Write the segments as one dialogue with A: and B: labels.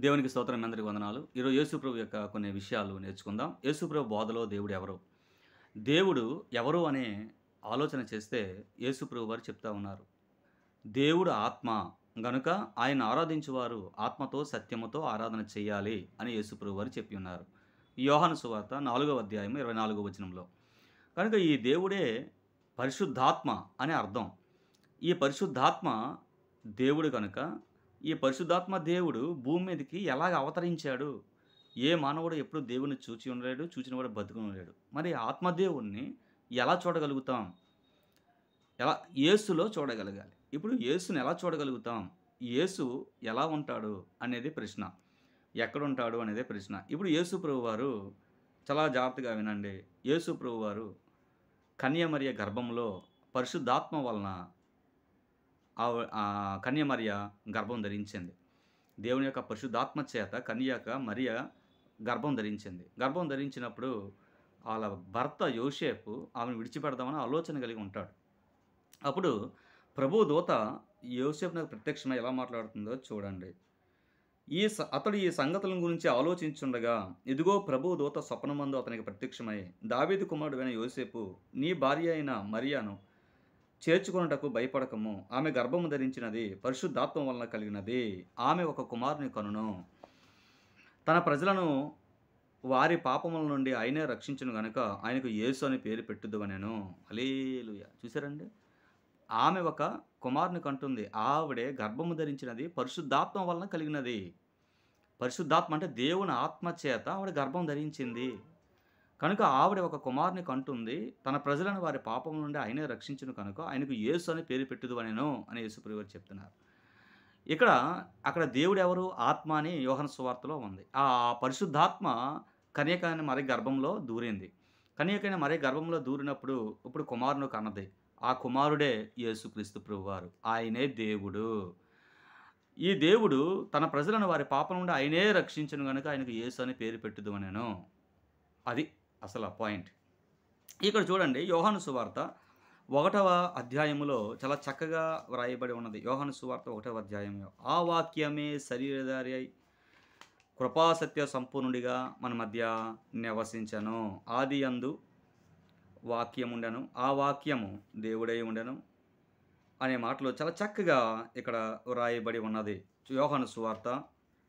A: దేవునికి స్తోత్రం. మీ అందరికి వందనాలు. ఈరోజు యేసుప్రభు యొక్క కొన్ని విషయాలు నేర్చుకుందాం. యేసుప్రభు బోధలో దేవుడు ఎవరు? దేవుడు ఎవరు అనే ఆలోచన చేస్తే యేసుప్రభు వారు చెప్తా ఉన్నారు. దేవుడు ఆత్మ గనుక ఆయన ఆరాధించువారు ఆత్మతో, సత్యముతో ఆరాధన చేయాలి అని యేసుప్రభు వారు చెప్పి ఉన్నారు. యోహాను సువార్త 4వ అధ్యాయం 24వ వచనంలో. కనుక ఈ దేవుడే పరిశుద్ధాత్మ అని అర్థం. ఈ పరిశుద్ధాత్మ దేవుడు కనుక, ఈ పరిశుద్ధాత్మ దేవుడు భూమి మీదకి ఎలాగ అవతరించాడు? ఏ మానవుడు ఎప్పుడు దేవుడిని చూచి ఉండలేడు, చూచినవాడు బతికి ఉండలేడు. మరి ఆత్మదేవుడిని ఎలా చూడగలుగుతాం? ఎలా? యేసులో చూడగలగాలి. ఇప్పుడు యేసుని ఎలా చూడగలుగుతాం? యేసు ఎలా ఉంటాడు అనేది ప్రశ్న. ఎక్కడుంటాడు అనేదే ప్రశ్న. ఇప్పుడు యేసు ప్రభువారు చాలా జాగ్రత్తగా వినండి. యేసు ప్రభువారు కన్యమరియ గర్భంలో పరిశుద్ధాత్మ వలన కన్యమరియ గర్భం ధరించింది. దేవుని యొక్క పరిశుద్ధాత్మ చేత మరియ గర్భం ధరించింది. గర్భం ధరించినప్పుడు వాళ్ళ భర్త యోసేపు ఆమెను విడిచిపెడదామని ఆలోచన కలిగి ఉంటాడు. అప్పుడు ప్రభువు దూత యోసేపునకు ప్రత్యక్షమై ఎలా మాట్లాడుతుందో చూడండి. అతడు ఈ సంగతుల గురించి ఆలోచించుండగా, ఇదిగో ప్రభువు దూత స్వప్నమందు అతనికి ప్రత్యక్షమై, దావీదు కుమారుడైన యోసేపు, నీ భార్య అయిన మరియను చేర్చుకొనుటకు భయపడకము. ఆమె గర్భము ధరించినది పరిశుద్ధాత్మ వలన కలిగినది. ఆమె ఒక కుమారుని కనును. తన ప్రజలను వారి పాపముల నుండి ఆయనే రక్షించును గనుక ఆయనకు యేసు అని పేరు పెట్టుదువనెను. హల్లెలూయా! చూసారండి? ఆమె ఒక కుమారుని కంటుంది. ఆవిడే గర్భము ధరించినది పరిశుద్ధాత్మ వలన కలిగినది. పరిశుద్ధాత్మ అంటే దేవుని ఆత్మ చేత ఆవిడ గర్భం ధరించింది. కనుక ఆవిడ ఒక కుమారుని కంటుంది. తన ప్రజలను వారి పాపం నుండి ఆయనే రక్షించును కనుక ఆయనకు యేసు అని పేరు పెట్టుదువనెను అని యేసుప్రభువు వారు చెప్తున్నారు. అక్కడ దేవుడు ఎవరు? ఆత్మ అని యోహాను సువార్తలో ఉంది. ఆ పరిశుద్ధాత్మ కన్యకైన మరియ గర్భంలో దూరింది. కన్యకైన మరియ గర్భంలో దూరినప్పుడు ఇప్పుడు కుమారుని కన్నది. ఆ కుమారుడే యేసుక్రీస్తు ప్రభువారు. ఆయనే దేవుడు. ఈ దేవుడు తన ప్రజలను వారి పాపం నుండి ఆయనే రక్షించును గనుక ఆయనకు యేసు అని పేరు పెట్టుదువనెను. అది అసలు పాయింట్. ఇక్కడ చూడండి, యోహాను సువార్త 1వ అధ్యాయములో చాలా చక్కగా వ్రాయబడి ఉన్నది. యోహాను సువార్త 1వ అధ్యాయంలో, ఆ వాక్యమే శరీరధారి అయి కృపాసత్య సంపూర్ణుడిగా మన మధ్య నివసించెను. ఆదియందు వాక్యముండెను, ఆ వాక్యము దేవుడై ఉండెను అనే మాటలు చాలా చక్కగా ఇక్కడ వ్రాయబడి ఉన్నది. యోహాను సువార్త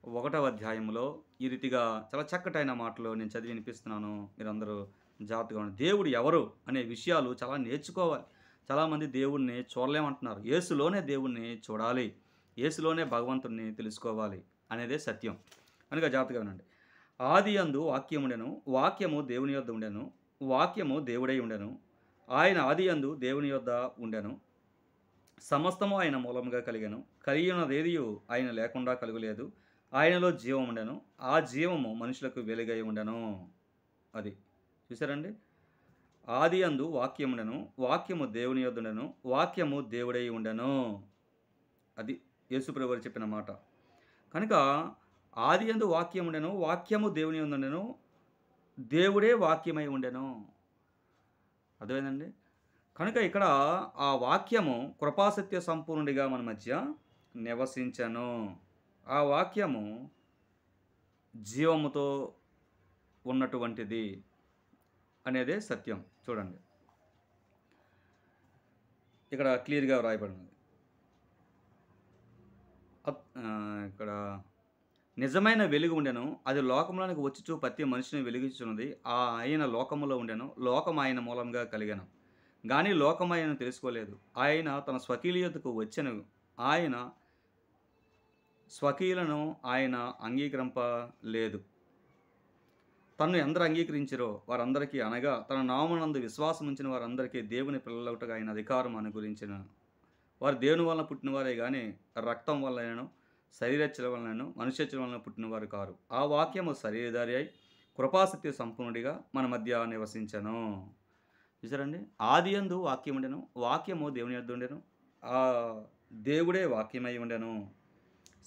A: 1వ అధ్యాయంలో ఈ రీతిగా చాలా చక్కటైన మాటలు నేను చదివి వినిపిస్తున్నాను. మీరందరూ జాగ్రత్తగా ఉండండి. దేవుడు ఎవరు అనే విషయాలు చాలా నేర్చుకోవాలి. చాలామంది దేవుణ్ణి చూడలేమంటున్నారు. యేసులోనే దేవుణ్ణి చూడాలి, యేసులోనే భగవంతుణ్ణి తెలుసుకోవాలి అనేదే సత్యం. కనుక జాగ్రత్తగా వినండి. ఆదియందు వాక్యముండెను, వాక్యము దేవుని యొద్ద ఉండెను, వాక్యము దేవుడై ఉండెను. ఆయన ఆదియందు దేవుని యొద్ద ఉండెను. సమస్తము ఆయన మూలముగా కలిగెను. కలిగినదేదియు ఆయన లేకుండా కలుగలేదు. ఆయనలో జీవం ఉండెను, ఆ జీవము మనుషులకు వెలుగై ఉండెను. అది చూసారండి? ఆదియందు వాక్యముండెను, వాక్యము దేవుని యొద్ద ఉండెను, వాక్యము దేవుడై ఉండెను. అది యేసుప్రభువు వారు చెప్పిన మాట. కనుక ఆదియందు వాక్యముండెను, వాక్యము దేవుని యొద్ద ఉండెను, దేవుడే వాక్యమై ఉండెను. అర్థమైందండి? కనుక ఇక్కడ ఆ వాక్యము కృపాసత్య సంపూర్ణుడిగా మన మధ్య నివసించెను. ఆ వాక్యము జీవముతో ఉన్నటువంటిది అనేదే సత్యం. చూడండి, ఇక్కడ క్లియర్గా వ్రాయబడినది. ఇక్కడ నిజమైన వెలుగు ఉండెను, అది లోకంలోనికి వచ్చుచు ప్రతి మనిషిని వెలిగించున్నది. ఆయన లోకములో ఉండెను, లోకం ఆయన మూలంగా కలిగెను, కానీ లోకం ఆయనను తెలుసుకోలేదు. ఆయన తన స్వకీయుల యొద్దకు వచ్చెను, ఆయన స్వకీయులను ఆయన అంగీకరింపలేదు. తన్ను ఎందరు అంగీకరించిరో వారందరికీ, అనగా తన నామమునందు విశ్వాసం ఉంచిన వారందరికీ దేవుని పిల్లలవుటకు ఆయన అధికారం అనుగ్రహించిన. వారు దేవుని వలన పుట్టినవారే కానీ రక్తం వలనను, శరీరచ్చల వలనను, మనుష్యచ్చల వలన పుట్టినవారు కారు. ఆ వాక్యము శరీరధారి అయి కృపాసత్య సంపూర్ణుడిగా మన మధ్య నివసించెను. చూసారండి? ఆదియందు వాక్యముండెను, వాక్యము దేవుని యొద్ద ఉండెను, ఆ దేవుడే వాక్యమై ఉండెను.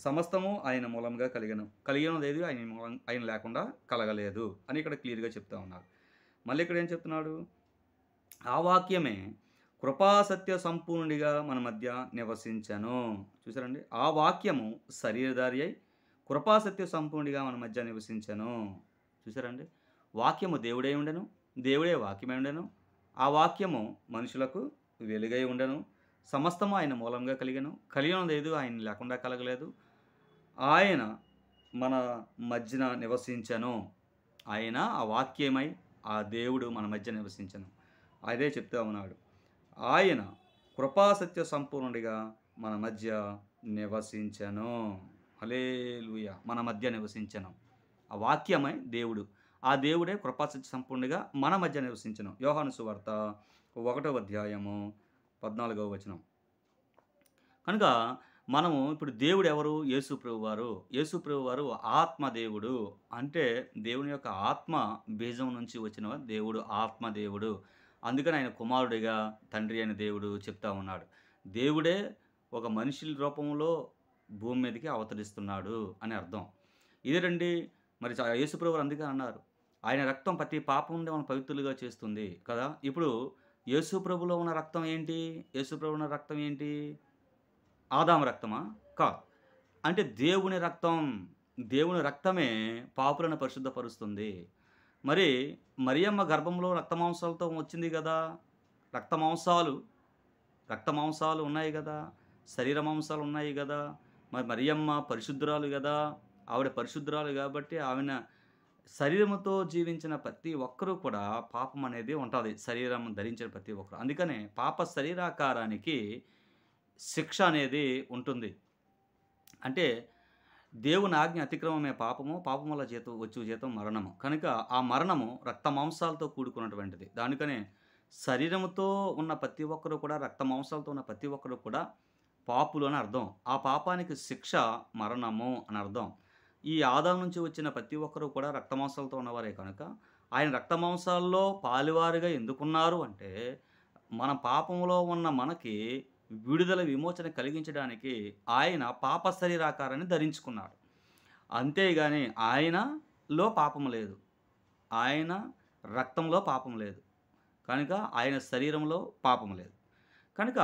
A: సమస్తము ఆయన మూలంగా కలిగినదేది ఆయన లేకుండా కలగలేదు అని ఇక్కడ క్లియర్గా చెప్తా ఉన్నారు. మళ్ళీ ఇక్కడ ఏం చెప్తున్నాడు? ఆ వాక్యమే కృపాసత్య సంపూర్ణుడిగా మన మధ్య నివసించెను. చూసారండి? ఆ వాక్యము శరీరధారి అయి కృపాసత్య సంపూర్ణిగా మన మధ్య నివసించెను. చూసారండి? వాక్యము దేవుడై ఉండెను. దేవుడే వాక్యమై ఉండెను. ఆ వాక్యము మనుషులకు వెలుగై ఉండెను. సమస్తము ఆయన మూలంగా కలిగెను. కలిగినదేదో ఆయన లేకుండా కలగలేదు. ఆయన మన మధ్యన నివసించెను. ఆయన ఆ వాక్యమై ఆ దేవుడు మన మధ్య నివసించెను. అదే చెప్తా ఉన్నాడు. ఆయన కృపాసత్య సంపూర్ణుడిగా మన మధ్య నివసించెను. హల్లెలూయా! మన మధ్య నివసించెను. ఆ వాక్యమై దేవుడు. ఆ దేవుడే కృపాసత్య సంపూర్ణుడిగా మన మధ్య నివసించెను. యోహాను సువార్త 1వ అధ్యాయము 14వ వచనం. కనుక మనము ఇప్పుడు దేవుడు ఎవరు? యేసు ప్రభువారు. యేసు ప్రభువారు ఆత్మ దేవుడు. అంటే దేవుని యొక్క ఆత్మ బీజం నుంచి వచ్చిన దేవుడు ఆత్మ దేవుడు. అందుకని ఆయన కుమారుడిగా తండ్రి అయిన దేవుడు చెప్తా ఉన్నాడు. దేవుడే ఒక మనిషి రూపంలో భూమి మీదకి అవతరిస్తున్నాడు అని అర్థం. ఇదేనండి మరి యేసు ప్రభువారు అందుకే అన్నారు. ఆయన రక్తం ప్రతి పాపం నుండి మనం పవిత్రులుగా చేస్తుంది కదా! ఇప్పుడు యేసు ప్రభులో ఉన్న రక్తం ఏంటి? యేసు ప్రభులో ఉన్న రక్తం ఏంటి? ఆదాము రక్తమా? కాదు. అంటే దేవుని రక్తం. దేవుని రక్తమే పాపులను పరిశుద్ధపరుస్తుంది. మరి మరియమ్మ గర్భంలో రక్తమాంసాలతో వచ్చింది గదా! రక్తమాంసాలు, రక్తమాంసాలు ఉన్నాయి గదా! శరీర మాంసాలు ఉన్నాయి గదా! మరి మరియమ్మ పరిశుద్ధురాలు గదా! ఆవిడ పరిశుద్ధురాలు గాబట్టి ఆమెన శరీరముతో జీవించిన ప్రతి ఒక్కరు కూడా పాపం అనేది ఉంటది. శరీరం ధరించిన ప్రతి ఒక్కరు. అందుకనే పాప శరీరాకారానికి శిక్ష అనేది ఉంటుంది. అంటే దేవుని ఆజ్ఞ అతిక్రమమే పాపము. పాపం వల్ల వచ్చు జీతం మరణము. కనుక ఆ మరణము రక్త మాంసాలతో కూడుకున్నటువంటిది. దానికనే శరీరముతో ఉన్న ప్రతి ఒక్కరు కూడా రక్త మాంసాలతో ఉన్న ప్రతి ఒక్కరు కూడా పాపులు అని అర్థం. ఆ పాపానికి శిక్ష మరణము అని అర్థం. ఈ ఆదాము నుంచి వచ్చిన ప్రతి ఒక్కరు కూడా రక్త మాంసాలతో ఉన్నవారే కనుక ఆయన రక్త మాంసాల్లో పాలువారుగా ఎందుకున్నారు అంటే మన పాపములో ఉన్న మనకి విడుదల విమోచన కలిగించడానికి ఆయన పాప శరీరాకారాన్ని ధరించుకున్నాడు. అంతేగాని ఆయనలో పాపం లేదు. ఆయన రక్తంలో పాపం లేదు. కనుక ఆయన శరీరంలో పాపం లేదు. కనుక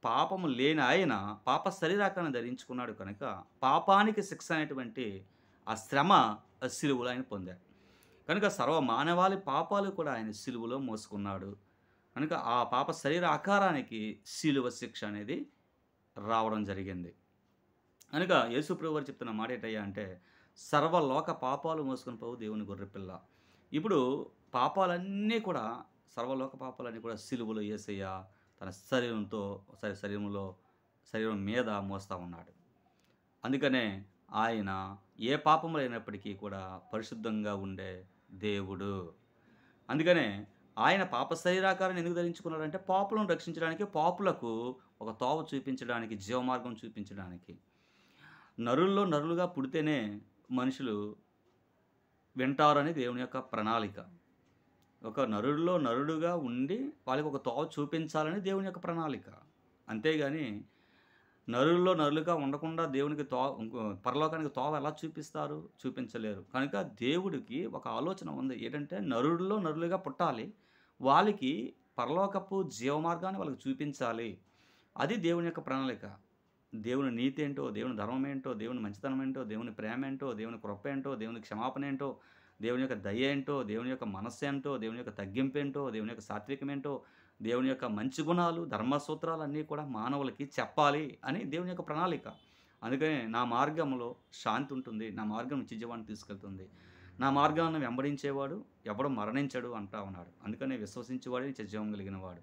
A: పాపము లేని ఆయన పాప శరీరాకారాన్ని ధరించుకున్నాడు కనుక పాపానికి శిక్ష అనేటువంటి ఆ శ్రమ సిలువలో ఆయన పొందాడు. కనుక సర్వ మానవాళి పాపాలు కూడా ఆయన సిలువలో మోసుకున్నాడు. కనుక ఆ పాప శరీర ఆకారానికి సిలువ శిక్ష అనేది రావడం జరిగింది. కనుక యేసు ప్రభువారు చెప్తున్న మాట ఏంటయ్యా అంటే సర్వలోక పాపాలు మోసుకొని పోవు దేవుని గొర్రెపిల్ల. ఇప్పుడు పాపాలన్నీ కూడా సర్వలోక పాపాలన్నీ కూడా సిలువలో యేసయ్య తన శరీరం మీద మోస్తా ఉన్నాడు. అందుకనే ఆయన ఏ పాపము లేనప్పటికీ కూడా పరిశుద్ధంగా ఉండే దేవుడు. అందుకనే ఆయన పాప శరీరాకారాన్ని ఎందుకు ధరించుకున్నాడంటే పాపులను రక్షించడానికి, పాపులకు ఒక తోవ చూపించడానికి, జీవమార్గం చూపించడానికి. నరుల్లో నరులుగా పుడితేనే మనుషులు వింటారని దేవుని యొక్క ప్రణాళిక. ఒక నరుడిలో నరుడుగా ఉండి వాళ్ళకి ఒక తోవ చూపించాలని దేవుని యొక్క ప్రణాళిక. అంతేగాని నరుల్లో నరులుగా ఉండకుండా దేవునికి పరలోకానికి తోవ ఎలా చూపిస్తారు? చూపించలేరు. కనుక దేవుడికి ఒక ఆలోచన ఉంది. ఏంటంటే నరుల్లో నరులుగా పుట్టాలి. వాళ్ళకి పరలోకపు జీవమార్గాన్ని వాళ్ళకి చూపించాలి. అది దేవుని యొక్క ప్రణాళిక. దేవుని నీతి ఏంటో, దేవుని ధర్మం ఏంటో, దేవుని మంచితనం ఏంటో, దేవుని ప్రేమ ఏంటో, దేవుని కృప ఏంటో, దేవుని క్షమాపణ ఏంటో, దేవుని యొక్క దయ ఏంటో, దేవుని యొక్క మనస్సు ఏంటో, దేవుని యొక్క తగ్గింపు ఏంటో, దేవుని యొక్క సాత్వికం ఏంటో, దేవుని యొక్క మంచి గుణాలు, ధర్మసూత్రాలు అన్నీ కూడా మానవులకి చెప్పాలి అని దేవుని యొక్క ప్రణాళిక. అందుకని నా మార్గంలో శాంతి ఉంటుంది. నా మార్గం నిత్యజీవాన్ని తీసుకెళ్తుంది. నా మార్గాన్ని వెంబడించేవాడు ఎవడు మరణించడు అంటా ఉన్నాడు. అందుకని విశ్వసించేవాడే నిత్యజీవం కలిగిన వాడు.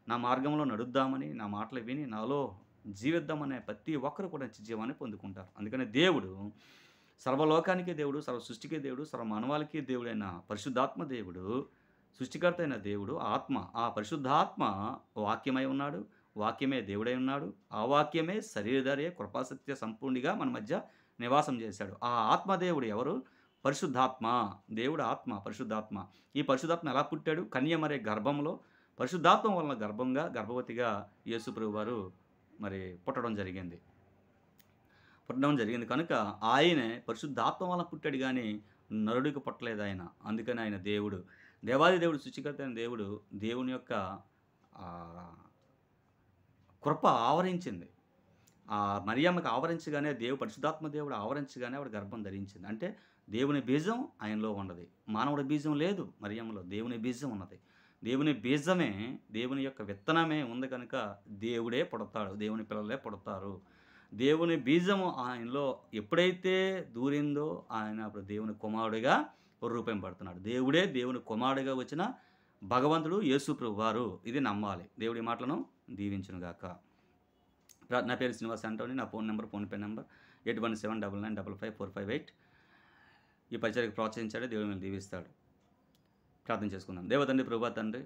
A: నా మార్గంలో నడుద్దామని, నా మాటలు విని నాలో జీవిద్దామనే ప్రతి ఒక్కరు కూడా నిత్యజీవాన్ని పొందుకుంటారు. అందుకని దేవుడు సర్వలోకానికి దేవుడు, సర్వ సృష్టికి దేవుడు, సర్వ మానవాళికి దేవుడైన పరిశుద్ధాత్మ దేవుడు, సృష్టికర్త అయిన దేవుడు ఆత్మ. ఆ పరిశుద్ధాత్మ వాక్యమై ఉన్నాడు. వాక్యమే దేవుడై ఉన్నాడు. ఆ వాక్యమే శరీరధారి కృపాసత్య సంపూర్ణిగా మన మధ్య నివాసం చేశాడు. ఆ ఆత్మదేవుడు ఎవరు? పరిశుద్ధాత్మ. దేవుడు ఆత్మ, పరిశుద్ధాత్మ. ఈ పరిశుద్ధాత్మ ఎలా పుట్టాడు? కన్యమరే గర్భంలో పరిశుద్ధాత్మ వలన గర్భవతిగా యేసు ప్రభువారు మరి పుట్టడం జరిగింది. కనుక ఆయనే పరిశుద్ధాత్మ వలన పుట్టాడు కానీ నరుడికి పుట్టలేదు ఆయన. అందుకని ఆయన దేవుడు, దేవాది దేవుడు, సృష్టికర్త అయిన దేవుడు. దేవుని యొక్క కృప ఆవరించింది. ఆ మరియమ్మకి ఆవరించగానే పరిశుద్ధాత్మ దేవుడు ఆవరించగానే ఆవిడ గర్భం ధరించింది. అంటే దేవుని బీజం ఆయనలో ఉన్నది. మానవుడి బీజం లేదు మరియమ్మలో. దేవుని బీజం ఉన్నది. దేవుని బీజమే, దేవుని యొక్క విత్తనమే ఉంది కనుక దేవుడే పుడతాడు. దేవుని పిల్లలే పుడతారు. దేవుని బీజము ఆయనలో ఎప్పుడైతే దూరిందో ఆయన అప్పుడు దేవుని కుమారుడిగా రూపింపబడుతున్నాడు. దేవుడే దేవుని కుమారుడిగా వచ్చిన భగవంతుడు యేసు ప్రభువారు. ఇది నమ్మాలి. దేవుడి మాటలను దీవించునుగాక. నా పేరు శ్రీనివాస్ అంటోని. నా ఫోన్‌పే నంబర్ 817995554558. ఈ పరిచర్యకు ప్రోత్సహించాడు. దేవుడు మిమ్మల్ని దీవిస్తాడు. ప్రార్థన చేసుకుందాం. దేవ తండ్రి, ప్రభువా తండ్రి,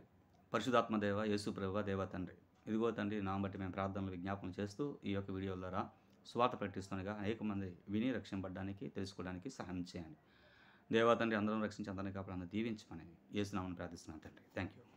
A: పరిశుద్ధాత్మ దేవ, యేసు ప్రభువా దేవ తండ్రి, ఇదిగో తండ్రి నామం బట్టి మేము ప్రార్థనలు విజ్ఞాపనలు చేస్తూ ఈ యొక్క వీడియోల ద్వారా స్వార్థ ప్రకటిస్తుండగా అనేక మంది విని రక్షింపబడడానికి, తెలుసుకోవడానికి సహాయం చేయండి. దేవా తండ్రి, అందరం రక్షించి అందరినీ కాపాడి అందరిని దీవించమని యేసు నామమున ప్రార్థిస్తున్నాను తండ్రి. Thank you.